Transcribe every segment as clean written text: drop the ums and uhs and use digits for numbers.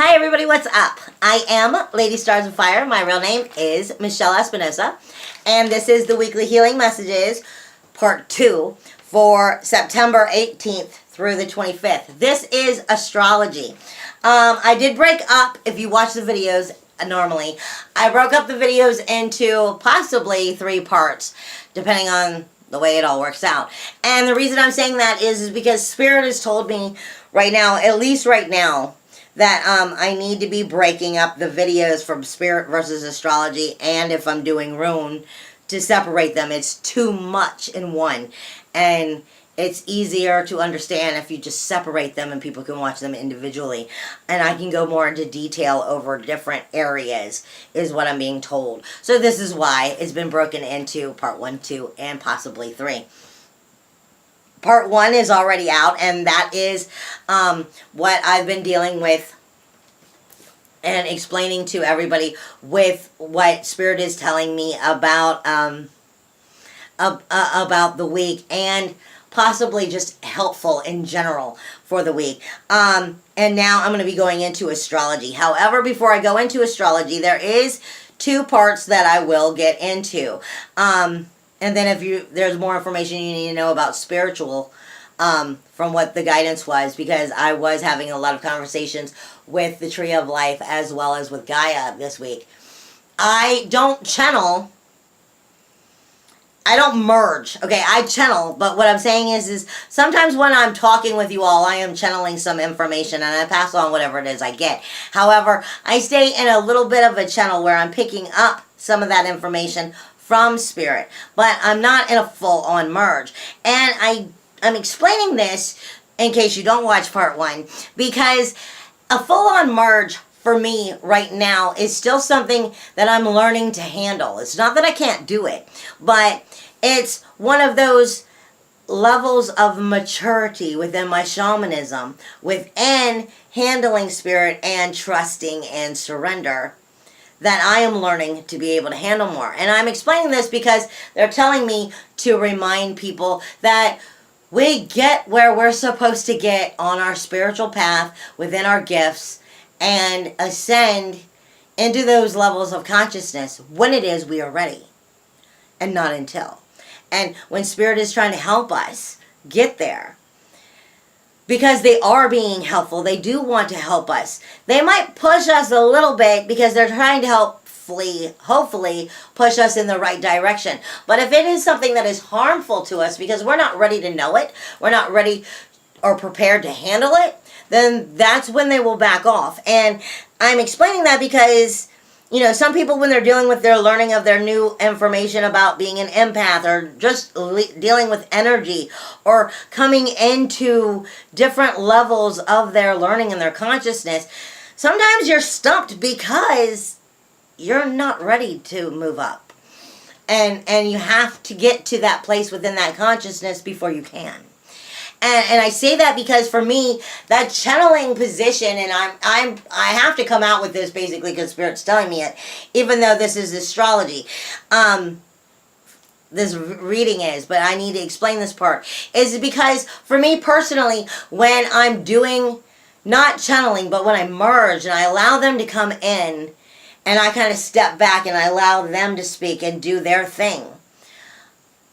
Hi everybody, what's up? I am Lady Stars of Fire. My real name is Michelle Espinosa. And this is the Weekly Healing Messages, Part 2 for September 18th through the 25th. This is astrology. I did break up, if you watch the videos normally, I broke up the videos into possibly 3 parts, depending on the way it all works out. And the reason I'm saying that is because Spirit has told me right now, at least right now, that I need to be breaking up the videos from Spirit versus Astrology, and if I'm doing Rune, to separate them. It's too much in one, and it's easier to understand if you just separate them and people can watch them individually, and I can go more into detail over different areas, is what I'm being told. So this is why it's been broken into Part 1, 2, and possibly 3. Part 1 is already out, and that is what I've been dealing with and explaining to everybody with what Spirit is telling me about the week, and possibly just helpful in general for the week. And now I'm going to be going into astrology. However, before I go into astrology, there is 2 parts that I will get into. And then if there's more information you need to know about spiritual, from what the guidance was, because I was having a lot of conversations with the Tree of Life as well as with Gaia this week. I don't channel. I don't merge. Okay, I channel, but what I'm saying is sometimes when I'm talking with you all, I am channeling some information and I pass on whatever it is I get. However, I stay in a little bit of a channel where I'm picking up some of that information from Spirit, but I'm not in a full-on merge. And I'm explaining this in case you don't watch Part 1, because a full-on merge for me right now is still something that I'm learning to handle. It's not that I can't do it, but it's one of those levels of maturity within my shamanism, within handling Spirit and trusting and surrender, that I am learning to be able to handle more. And I'm explaining this because they're telling me to remind people that we get where we're supposed to get on our spiritual path within our gifts and ascend into those levels of consciousness when it is we are ready, and not until. And when Spirit is trying to help us get there, because they are being helpful, they do want to help us. They might push us a little bit because they're trying to hopefully push us in the right direction. But if it is something that is harmful to us because we're not ready to know it, we're not ready or prepared to handle it, then that's when they will back off. And I'm explaining that because, you know, some people, when they're dealing with their learning of their new information about being an empath, or just dealing with energy, or coming into different levels of their learning and their consciousness, sometimes you're stumped because you're not ready to move up. And you have to get to that place within that consciousness before you can. And I say that because for me, that channeling position, and I have to come out with this basically because Spirit's telling me it, even though this is astrology. This reading is, but I need to explain this part, is because for me personally, when I'm doing not channeling, but when I merge and I allow them to come in, and I kind of step back and I allow them to speak and do their thing,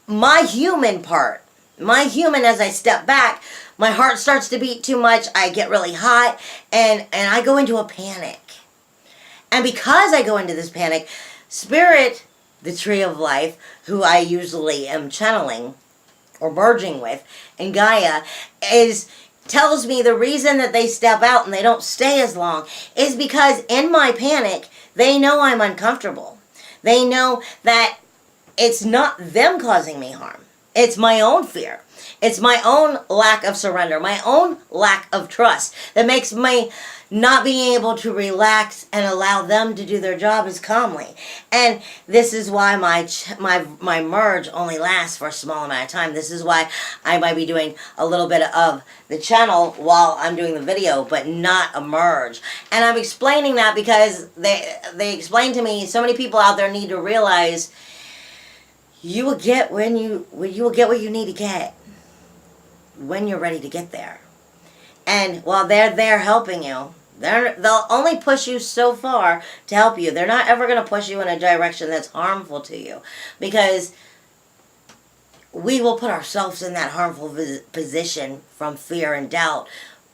my human part, as I step back, my heart starts to beat too much, I get really hot, and I go into a panic. And because I go into this panic, Spirit, the Tree of Life, who I usually am channeling or merging with, and Gaia, tells me the reason that they step out and they don't stay as long is because in my panic, they know I'm uncomfortable. They know that it's not them causing me harm. It's my own fear. It's my own lack of surrender, my own lack of trust that makes me not being able to relax and allow them to do their job as calmly. And this is why my merge only lasts for a small amount of time. This is why I might be doing a little bit of the channel while I'm doing the video, but not a merge. And I'm explaining that because they explained to me, so many people out there need to realize you will get what you need to get when you're ready to get there. And while they're there helping you, They'll only push you so far to help you. They're not ever going to push you in a direction that's harmful to you, because we will put ourselves in that harmful position from fear and doubt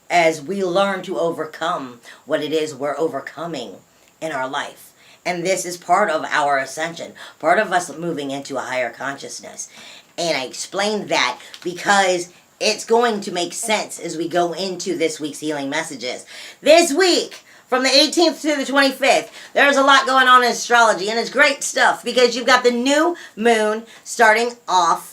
as we learn to overcome what it is we're overcoming in our life. And this is part of our ascension, part of us moving into a higher consciousness. And I explained that because it's going to make sense as we go into this week's healing messages. This week, from the 18th to the 25th, there's a lot going on in astrology, and it's great stuff because you've got the new moon starting off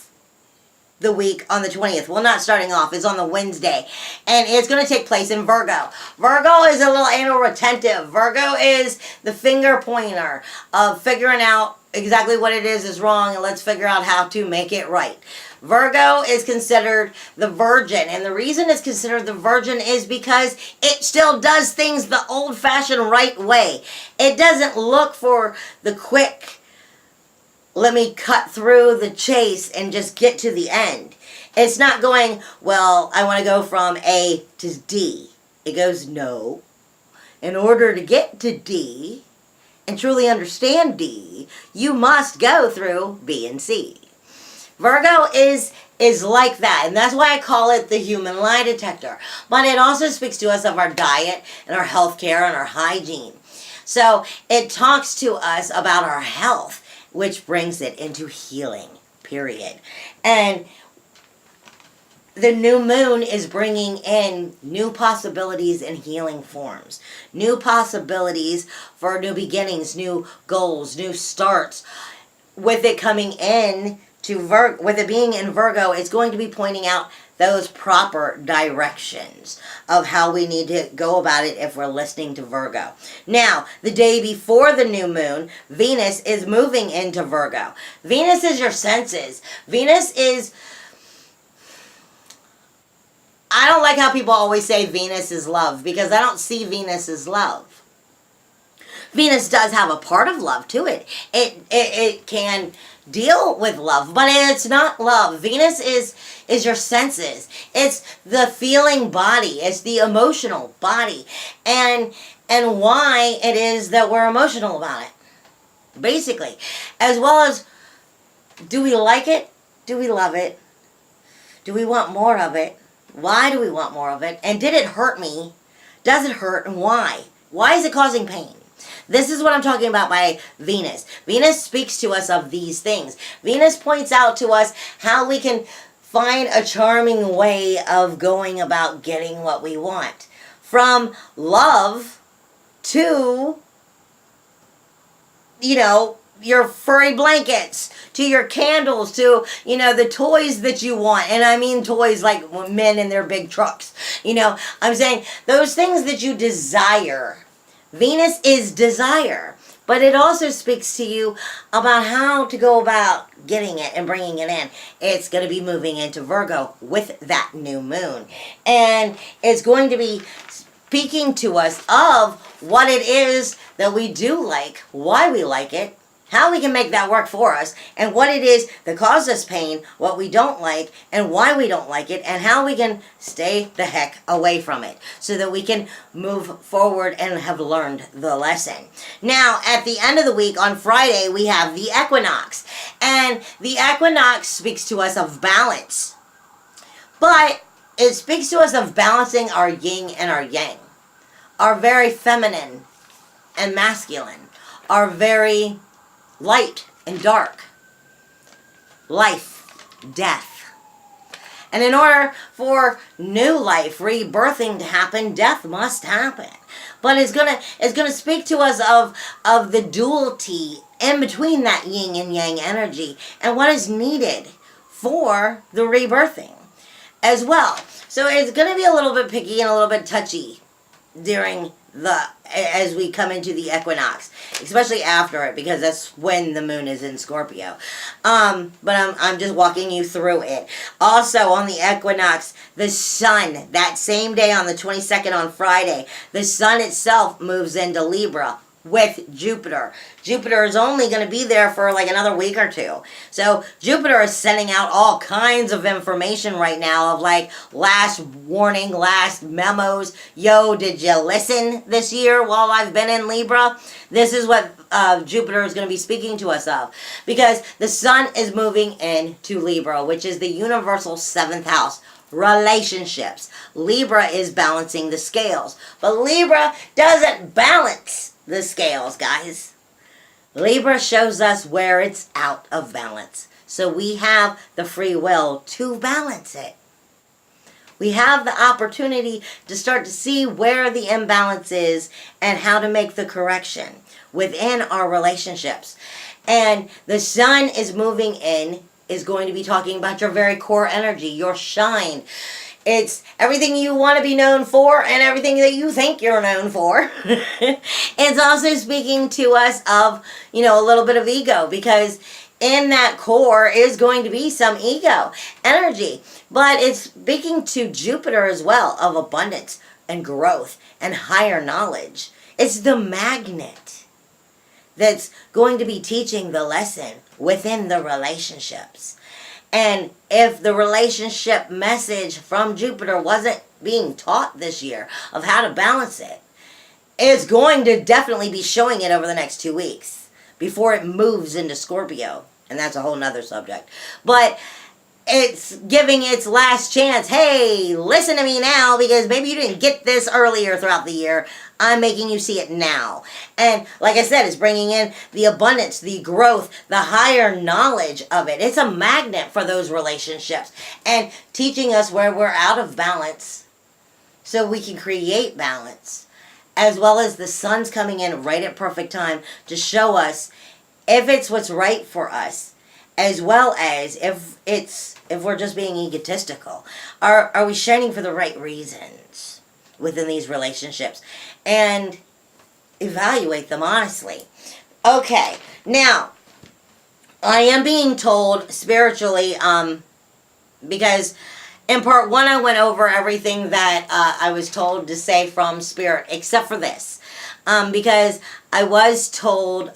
the week on the 20th. Well, not starting off, it's on the Wednesday, and it's going to take place in Virgo. Virgo is a little anal retentive. Virgo is the finger pointer of figuring out exactly what it is wrong, and let's figure out how to make it right. Virgo is considered the virgin, and the reason it's considered the virgin is because it still does things the old-fashioned right way. It doesn't look for the quick, let me cut through the chase and just get to the end. It's not going, well, I want to go from A to D. It goes, no. In order to get to D and truly understand D, you must go through B and C. Virgo is like that, and that's why I call it the human lie detector. But it also speaks to us of our diet and our health care and our hygiene. So it talks to us about our health, which brings it into healing, period. And the new moon is bringing in new possibilities and healing forms. New possibilities for new beginnings, new goals, new starts. With it coming in to with it being in Virgo, it's going to be pointing out those proper directions of how we need to go about it if we're listening to Virgo. Now, the day before the new moon, Venus is moving into Virgo. Venus is your senses. Venus is... I don't like how people always say Venus is love, because I don't see Venus as love. Venus does have a part of love to it. It can deal with love, but it's not love. Venus is your senses. It's the feeling body. It's the emotional body. And why it is that we're emotional about it. Basically. As well as, do we like it? Do we love it? Do we want more of it? Why do we want more of it? And did it hurt me? Does it hurt? And why? Why is it causing pain? This is what I'm talking about by Venus. Venus speaks to us of these things. Venus points out to us how we can find a charming way of going about getting what we want. From love to, your furry blankets, to your candles, to, the toys that you want. And I mean toys like men in their big trucks. I'm saying those things that you desire. Venus is desire, but it also speaks to you about how to go about getting it and bringing it in. It's going to be moving into Virgo with that new moon. And it's going to be speaking to us of what it is that we do like, why we like it, how we can make that work for us, and what it is that causes us pain, what we don't like, and why we don't like it, and how we can stay the heck away from it so that we can move forward and have learned the lesson. Now, at the end of the week, on Friday, we have the equinox. And the equinox speaks to us of balance. But it speaks to us of balancing our yin and our yang. Our very feminine and masculine. Our very light and dark. Life, death. And in order for new life, rebirthing to happen, death must happen. But it's gonna speak to us of the duality in between that yin and yang energy and what is needed for the rebirthing as well. So it's gonna be a little bit picky and a little bit touchy as we come into the equinox, especially after it, because that's when the moon is in Scorpio. But I'm just walking you through it. Also, on the equinox, the sun, that same day on the 22nd on Friday, the sun itself moves into Libra. with Jupiter. Jupiter is only going to be there for like another week or two. So Jupiter is sending out all kinds of information right now of like last warning, last memos. Yo, did you listen this year while I've been in Libra? This is what Jupiter is going to be speaking to us of. Because the sun is moving into Libra, which is the universal 7th house. Relationships. Libra is balancing the scales. But Libra doesn't balance the scales, guys. Libra shows us where it's out of balance. So we have the free will to balance it. We have the opportunity to start to see where the imbalance is and how to make the correction within our relationships. And the sun is moving in, is going to be talking about your very core energy, your shine. It's everything you want to be known for and everything that you think you're known for. It's also speaking to us of, a little bit of ego, because in that core is going to be some ego energy. But it's speaking to Jupiter as well of abundance and growth and higher knowledge. It's the magnet that's going to be teaching the lesson within the relationships. And if the relationship message from Jupiter wasn't being taught this year of how to balance it, it's going to definitely be showing it over the next 2 weeks before it moves into Scorpio. And that's a whole nother subject. But it's giving its last chance. Hey, listen to me now, because maybe you didn't get this earlier throughout the year. I'm making you see it now. And like I said, it's bringing in the abundance, the growth, the higher knowledge of it. It's a magnet for those relationships and teaching us where we're out of balance so we can create balance. As well as the sun's coming in right at perfect time to show us if it's what's right for us, as well as if we're just being egotistical. Are we shining for the right reasons within these relationships? And evaluate them honestly. Okay, now, I am being told spiritually, because in part 1 I went over everything that I was told to say from Spirit, except for this. Because I was told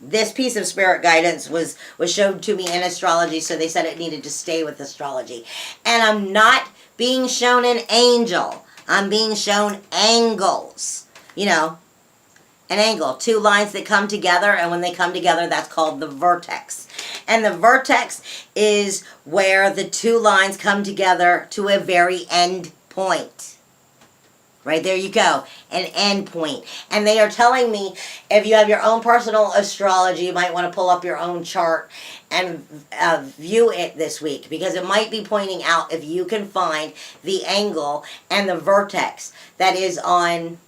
this piece of Spirit guidance was showed to me in astrology, so they said it needed to stay with astrology. And I'm not being shown an angel. I'm being shown angles. An angle. 2 lines that come together, and when they come together, that's called the vertex. And the vertex is where the 2 lines come together to a very end point. Right, there you go, an end point. And they are telling me, if you have your own personal astrology, you might want to pull up your own chart and view it this week, because it might be pointing out if you can find the angle and the vertex that is on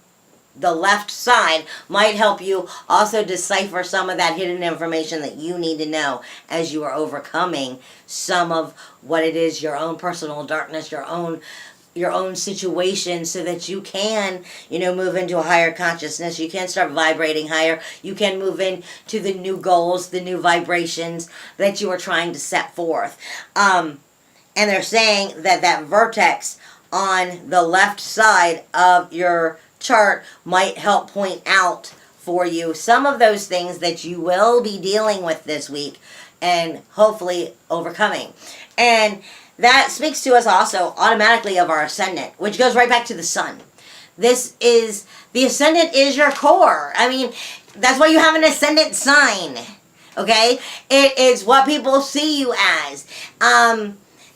the left side, might help you also decipher some of that hidden information that you need to know as you are overcoming some of what it is, your own personal darkness, your own situation, so that you can, move into a higher consciousness. You can start vibrating higher. You can move into the new goals, the new vibrations that you are trying to set forth. And they're saying that vertex on the left side of your chart might help point out for you some of those things that you will be dealing with this week and hopefully overcoming. And that speaks to us also automatically of our ascendant, which goes right back to the sun. The ascendant is your core. I mean, that's why you have an ascendant sign. Okay? It is what people see you as.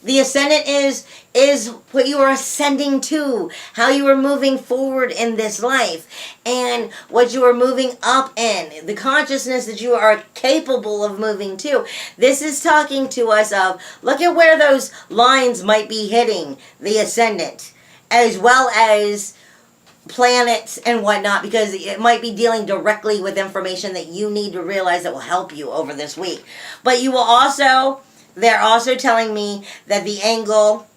The ascendant is what you are ascending to, how you are moving forward in this life, and what you are moving up in, the consciousness that you are capable of moving to. This is talking to us of, look at where those lines might be hitting the ascendant, as well as planets and whatnot, because it might be dealing directly with information that you need to realize that will help you over this week. But you will also... They're also telling me that the angle,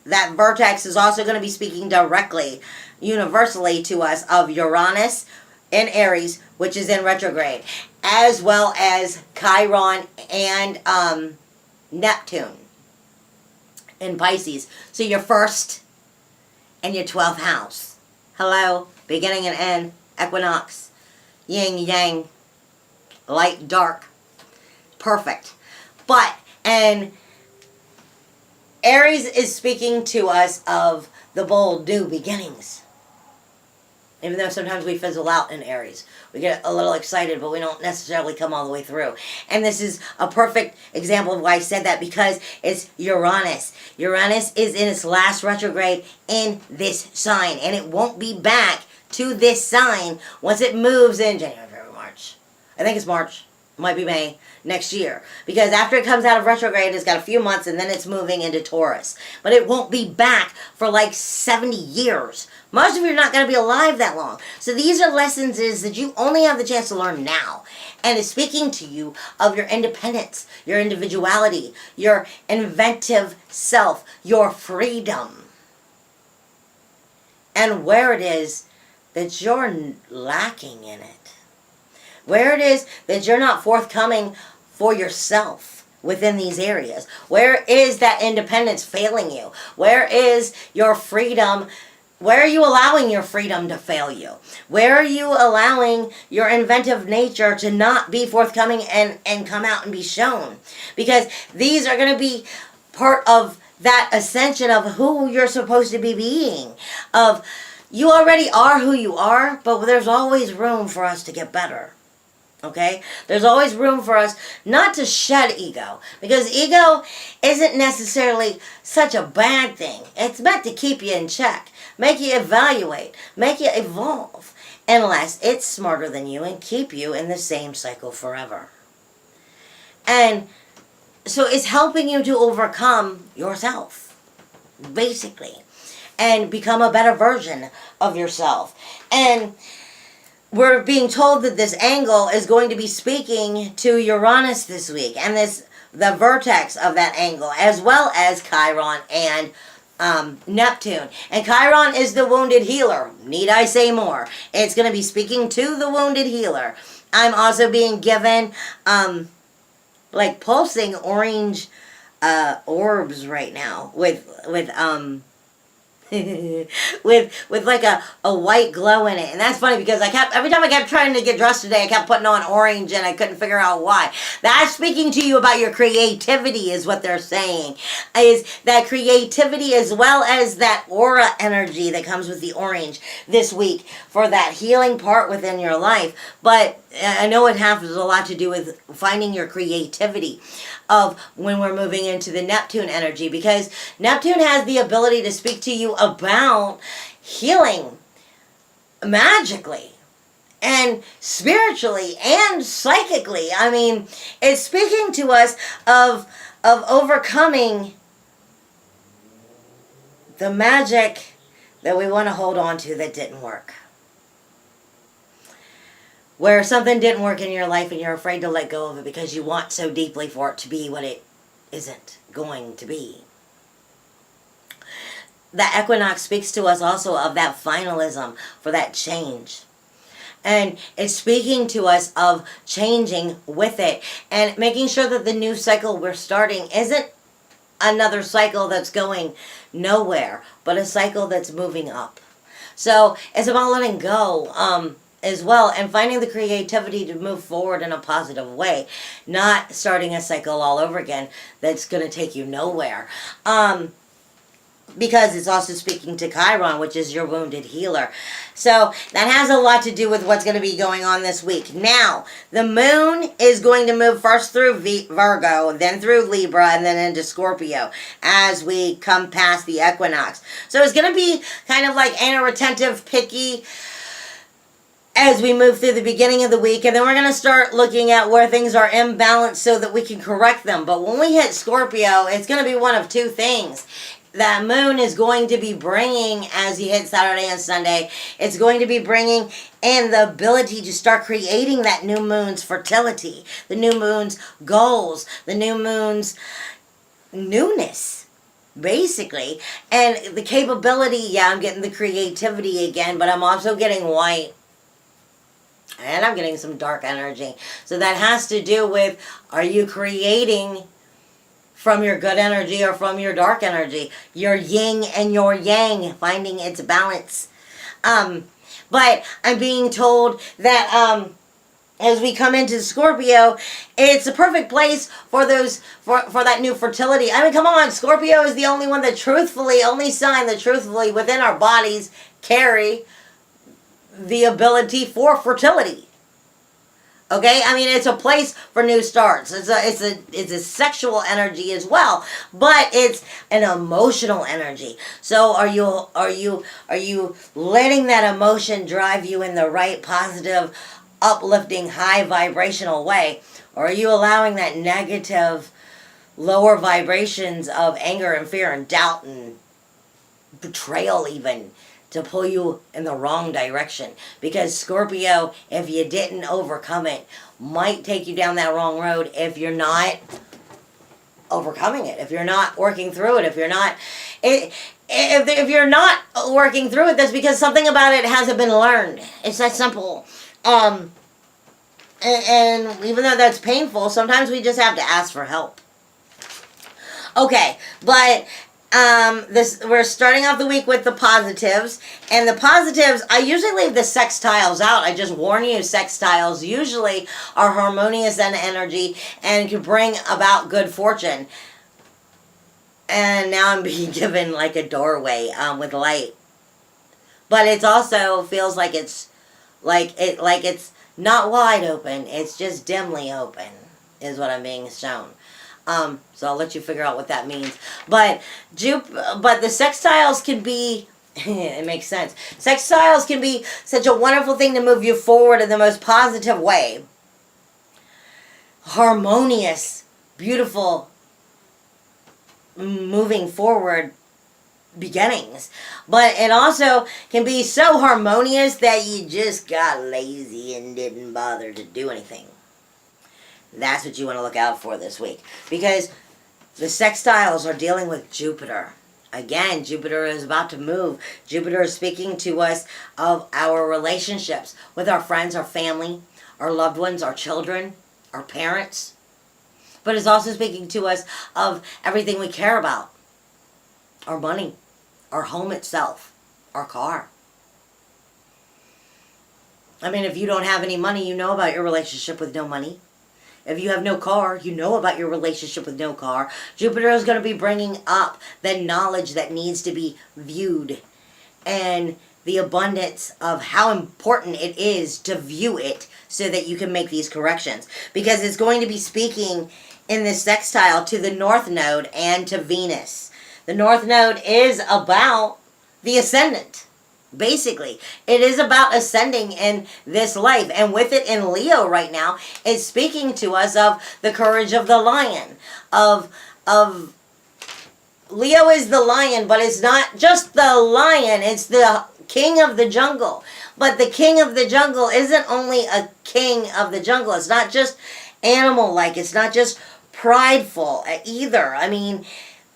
that vertex, is also going to be speaking directly, universally to us of Uranus in Aries, which is in retrograde, as well as Chiron and Neptune in Pisces. So your 1st and your 12th house. Hello, beginning and end. equinox, yin, yang, light, dark. Perfect. But, and Aries is speaking to us of the bold new beginnings. Even though sometimes we fizzle out in Aries. We get a little excited, but we don't necessarily come all the way through. And this is a perfect example of why I said that, because it's Uranus. Uranus is in its last retrograde in this sign, and it won't be back to this sign once it moves in January, February, March. I think it's March. It might be May next year. Because after it comes out of retrograde, it's got a few months, and then it's moving into Taurus. But it won't be back for like 70 years. Most of you are not going to be alive that long. So these are lessons that you only have the chance to learn now. And it's speaking to you of your independence, your individuality, your inventive self, your freedom. And where it is that you're lacking in it. Where it is that you're not forthcoming for yourself within these areas. Where is that independence failing you? Where is your freedom? Where are you allowing your freedom to fail you? Where are you allowing your inventive nature to not be forthcoming and come out and be shown? Because these are going to be part of that ascension of who you're supposed to be being. Of you already are who you are, but there's always room for us to get better. Okay? There's always room for us not to shed ego. Because ego isn't necessarily such a bad thing. It's meant to keep you in check. Make you evaluate. Make you evolve. Unless it's smarter than you and keep you in the same cycle forever. And so it's helping you to overcome yourself. Basically. And become a better version of yourself. And we're being told that this angle is going to be speaking to Uranus this week. And the vertex of that angle. As well as Chiron and Neptune. And Chiron is the wounded healer. Need I say more? It's going to be speaking to the wounded healer. I'm also being given like pulsing orange orbs right now with with like a white glow in it. And that's funny because every time I kept trying to get dressed today, I kept putting on orange and I couldn't figure out why. That's speaking to you about your creativity is what they're saying. Is that creativity as well as that aura energy that comes with the orange this week for that healing part within your life. But I know it has a lot to do with finding your creativity of when we're moving into the Neptune energy, because Neptune has the ability to speak to you about healing magically and spiritually and psychically. I mean, it's speaking to us of overcoming the magic that we want to hold on to that didn't work. Where something didn't work in your life and you're afraid to let go of it because you want so deeply for it to be what it isn't going to be. The equinox speaks to us also of that finalism for that change. And it's speaking to us of changing with it and making sure that the new cycle we're starting isn't another cycle that's going nowhere, but a cycle that's moving up. So it's about letting go as well, and finding the creativity to move forward in a positive way, not starting a cycle all over again that's going to take you nowhere. Because it's also speaking to Chiron, which is your wounded healer. So that has a lot to do with what's going to be going on this week. Now, the moon is going to move first through Virgo, then through Libra, and then into Scorpio as we come past the equinox. So it's going to be kind of like retentive, picky, as we move through the beginning of the week, and then we're going to start looking at where things are imbalanced so that we can correct them. But when we hit Scorpio, it's going to be one of two things. That moon is going to be bringing, as you hit Saturday and Sunday, it's going to be bringing in the ability to start creating that new moon's fertility, the new moon's goals, the new moon's newness, basically. And the capability, I'm getting the creativity again, but I'm also getting white. And I'm getting some dark energy. So that has to do with, are you creating from your good energy or from your dark energy? Your yin and your yang, finding its balance. But I'm being told that as we come into Scorpio, it's a perfect place for those for that new fertility. I mean, come on, Scorpio is the only one that only sign that truthfully within our bodies carry the ability for fertility. Okay, I mean it's a place for new starts. It's a sexual energy as well, but it's an emotional energy. So are you letting that emotion drive you in the right, positive, uplifting, high vibrational way, or are you allowing that negative, lower vibrations of anger and fear and doubt and betrayal even to pull you in the wrong direction? Because Scorpio, if you didn't overcome it, might take you down that wrong road if you're not overcoming it, if you're not working through it, if you're not working through it, that's because something about it hasn't been learned. It's that simple. And even though that's painful, sometimes we just have to ask for help. Okay, but we're starting off the week with the positives, and the positives, I usually leave the sextiles out. I just warn you, sextiles usually are harmonious in energy and can bring about good fortune. And now I'm being given like a doorway with light, but it also feels like it's not wide open. It's just dimly open, is what I'm being shown. So I'll let you figure out what that means. But the sextiles can be, it makes sense. Sextiles can be such a wonderful thing to move you forward in the most positive way. Harmonious, beautiful, moving forward beginnings. But it also can be so harmonious that you just got lazy and didn't bother to do anything. That's what you want to look out for this week. Because the sextiles are dealing with Jupiter. Again, Jupiter is about to move. Jupiter is speaking to us of our relationships with our friends, our family, our loved ones, our children, our parents. But it's also speaking to us of everything we care about. Our money, our home itself, our car. I mean, if you don't have any money, you know about your relationship with no money. If you have no car, you know about your relationship with no car. Jupiter is going to be bringing up the knowledge that needs to be viewed and the abundance of how important it is to view it so that you can make these corrections. Because it's going to be speaking in this sextile to the North Node and to Venus. The North Node is about the ascendant. Basically, it is about ascending in this life, and with it in Leo right now, it's speaking to us of the courage of the lion. Of Leo is the lion, but it's not just the lion; it's the king of the jungle. But the king of the jungle isn't only a king of the jungle. It's not just animal-like. It's not just prideful either. I mean,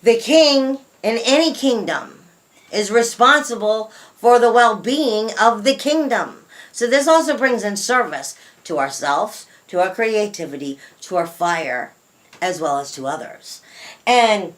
the king in any kingdom is responsible for the well-being of the kingdom. So this also brings in service to ourselves, to our creativity, to our fire, as well as to others. And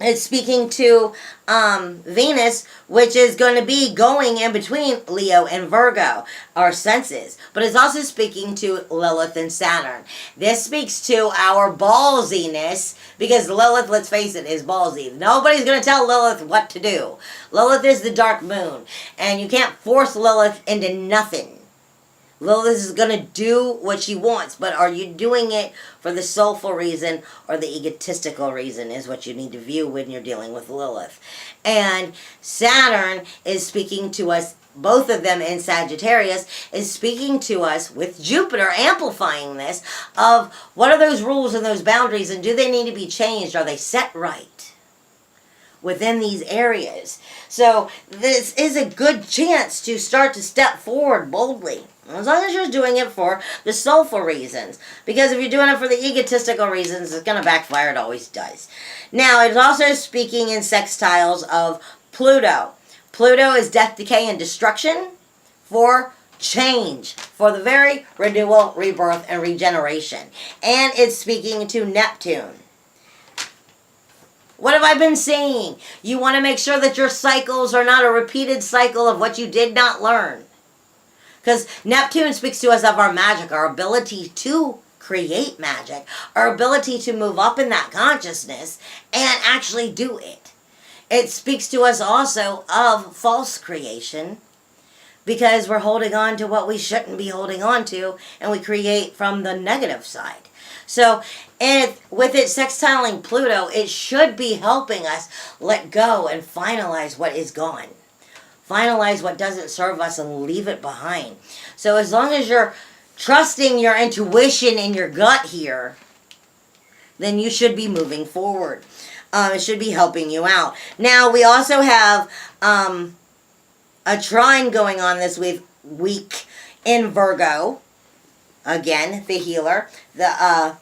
it's speaking to Venus, which is going to be going in between Leo and Virgo, our senses. But it's also speaking to Lilith and Saturn. This speaks to our ballsiness, because Lilith, let's face it, is ballsy. Nobody's going to tell Lilith what to do. Lilith is the dark moon, and you can't force Lilith into nothing. Lilith is going to do what she wants, but are you doing it for the soulful reason or the egotistical reason is what you need to view when you're dealing with Lilith. And Saturn is speaking to us, both of them in Sagittarius, is speaking to us with Jupiter amplifying this of what are those rules and those boundaries, and do they need to be changed? Are they set right within these areas? So this is a good chance to start to step forward boldly. As long as you're doing it for the soulful reasons. Because if you're doing it for the egotistical reasons, it's going to backfire. It always does. Now, it's also speaking in sextiles of Pluto. Pluto is death, decay, and destruction for change. For the very renewal, rebirth, and regeneration. And it's speaking to Neptune. What have I been saying? You want to make sure that your cycles are not a repeated cycle of what you did not learn. Because Neptune speaks to us of our magic, our ability to create magic, our ability to move up in that consciousness and actually do it. It speaks to us also of false creation, because we're holding on to what we shouldn't be holding on to, and we create from the negative side. So, and with it sextiling Pluto, it should be helping us let go and finalize what is gone. Finalize what doesn't serve us and leave it behind. So as long as you're trusting your intuition and your gut here, then you should be moving forward. It should be helping you out. Now, we also have a trine going on this week in Virgo. Again, the healer, the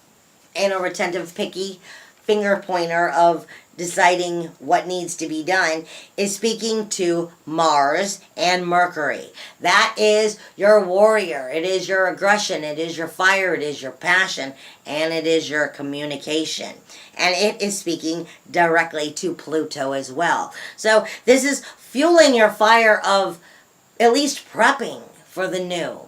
anal retentive picky finger pointer of deciding what needs to be done, is speaking to Mars and Mercury. That is your warrior. It is your aggression. It is your fire. It is your passion. And it is your communication. And it is speaking directly to Pluto as well. So this is fueling your fire of at least prepping for the new.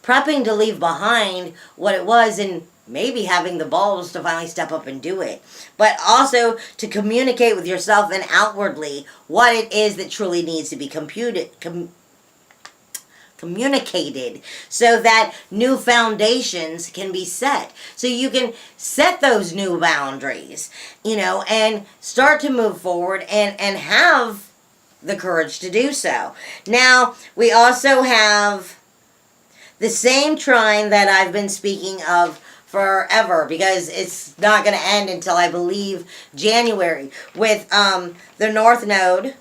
Prepping to leave behind what it was, and maybe having the balls to finally step up and do it. But also to communicate with yourself and outwardly what it is that truly needs to be communicated, so that new foundations can be set. So you can set those new boundaries, and start to move forward and have the courage to do so. Now, we also have the same trine that I've been speaking of forever, because it's not going to end until, I believe, January, with the North Node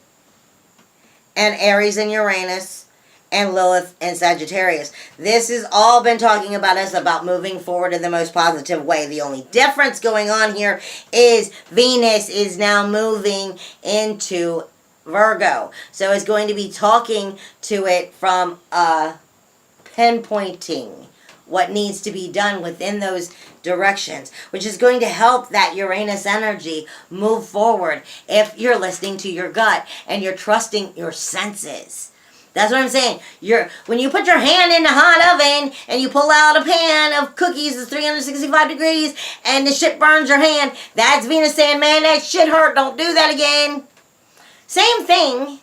and Aries and Uranus and Lilith and Sagittarius. This has all been talking about us about moving forward in the most positive way. The only difference going on here is Venus is now moving into Virgo. So it's going to be talking to it from pinpointing what needs to be done within those directions, which is going to help that Uranus energy move forward if you're listening to your gut and you're trusting your senses. That's what I'm saying. When you put your hand in the hot oven and you pull out a pan of cookies that's 365 degrees and the shit burns your hand, that's Venus saying, man, that shit hurt. Don't do that again. Same thing,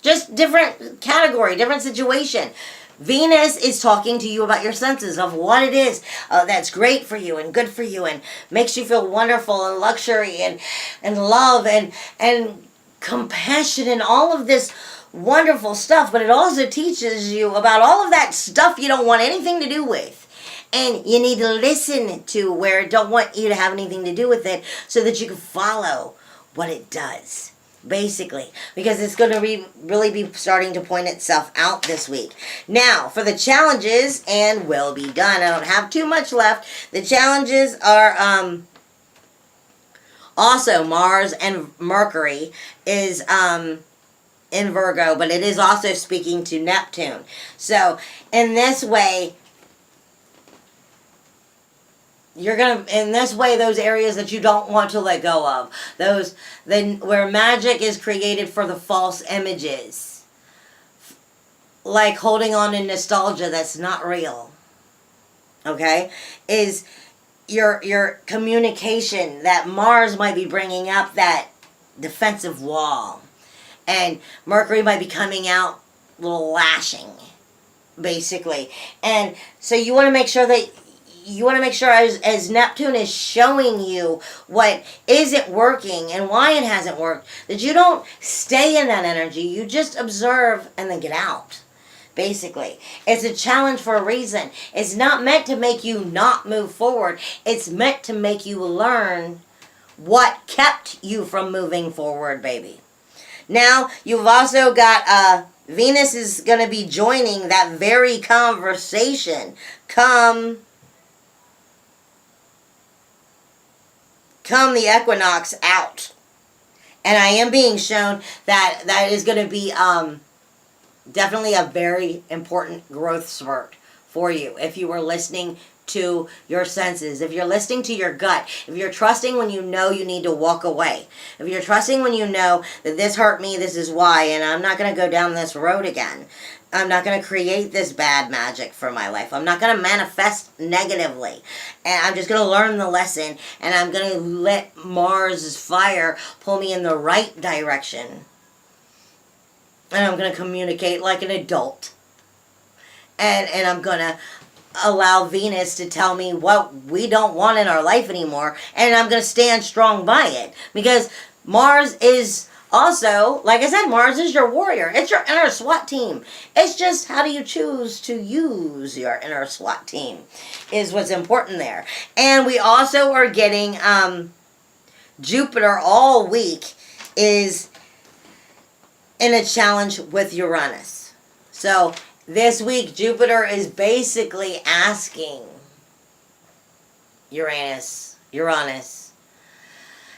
just different category, different situation. Venus is talking to you about your senses of what it is that's great for you and good for you and makes you feel wonderful and luxury and love and compassion and all of this wonderful stuff. But it also teaches you about all of that stuff you don't want anything to do with. And you need to listen to where it don't want you to have anything to do with it, so that you can follow what it does. Basically, because it's going to really be starting to point itself out this week. Now, for the challenges, and we'll be done. I don't have too much left. The challenges are also Mars and Mercury is in Virgo, but it is also speaking to Neptune. So, in this way, those areas that you don't want to let go of, where magic is created for the false images, like holding on to nostalgia that's not real, okay, is your communication, that Mars might be bringing up that defensive wall, and Mercury might be coming out a little lashing, basically. And so you want to make sure as Neptune is showing you what isn't working and why it hasn't worked, that you don't stay in that energy. You just observe and then get out. Basically, it's a challenge for a reason. It's not meant to make you not move forward. It's meant to make you learn what kept you from moving forward, baby. Now, you've also got Venus is going to be joining that very conversation come the equinox out. And I am being shown that is going to be definitely a very important growth spurt for you if you were listening to your senses, if you're listening to your gut, if you're trusting when you know you need to walk away, if you're trusting when you know that this hurt me, this is why, and I'm not going to go down this road again. I'm not going to create this bad magic for my life. I'm not going to manifest negatively. And I'm just going to learn the lesson, and I'm going to let Mars's fire pull me in the right direction. And I'm going to communicate like an adult. And I'm going to allow Venus to tell me what we don't want in our life anymore. And I'm going to stand strong by it. Because Mars is also, like I said, Mars is your warrior. It's your inner SWAT team. It's just how do you choose to use your inner SWAT team is what's important there. And we also are getting Jupiter all week is in a challenge with Uranus. So this week, Jupiter is basically asking Uranus,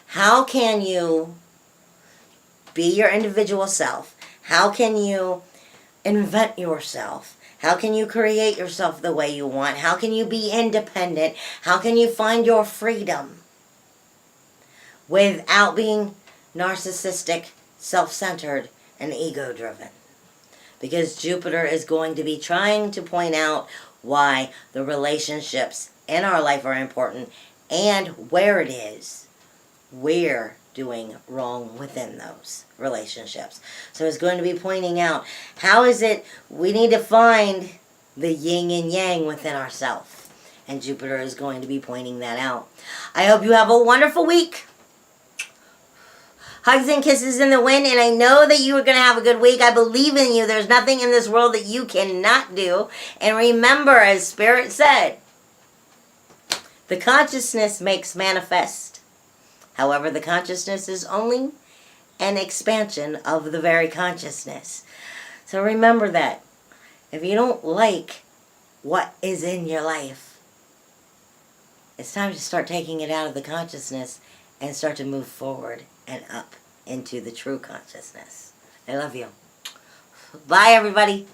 how can you be your individual self? How can you invent yourself? How can you create yourself the way you want? How can you be independent? How can you find your freedom without being narcissistic, self-centered, and ego-driven? Because Jupiter is going to be trying to point out why the relationships in our life are important and where it is we're doing wrong within those relationships. So it's going to be pointing out how is it we need to find the yin and yang within ourselves. And Jupiter is going to be pointing that out. I hope you have a wonderful week. Hugs and kisses in the wind, and I know that you are going to have a good week. I believe in you. There's nothing in this world that you cannot do. And remember, as Spirit said, the consciousness makes manifest. However, the consciousness is only an expansion of the very consciousness. So remember that. If you don't like what is in your life, it's time to start taking it out of the consciousness and start to move forward and up into the true consciousness. I love you. Bye, everybody.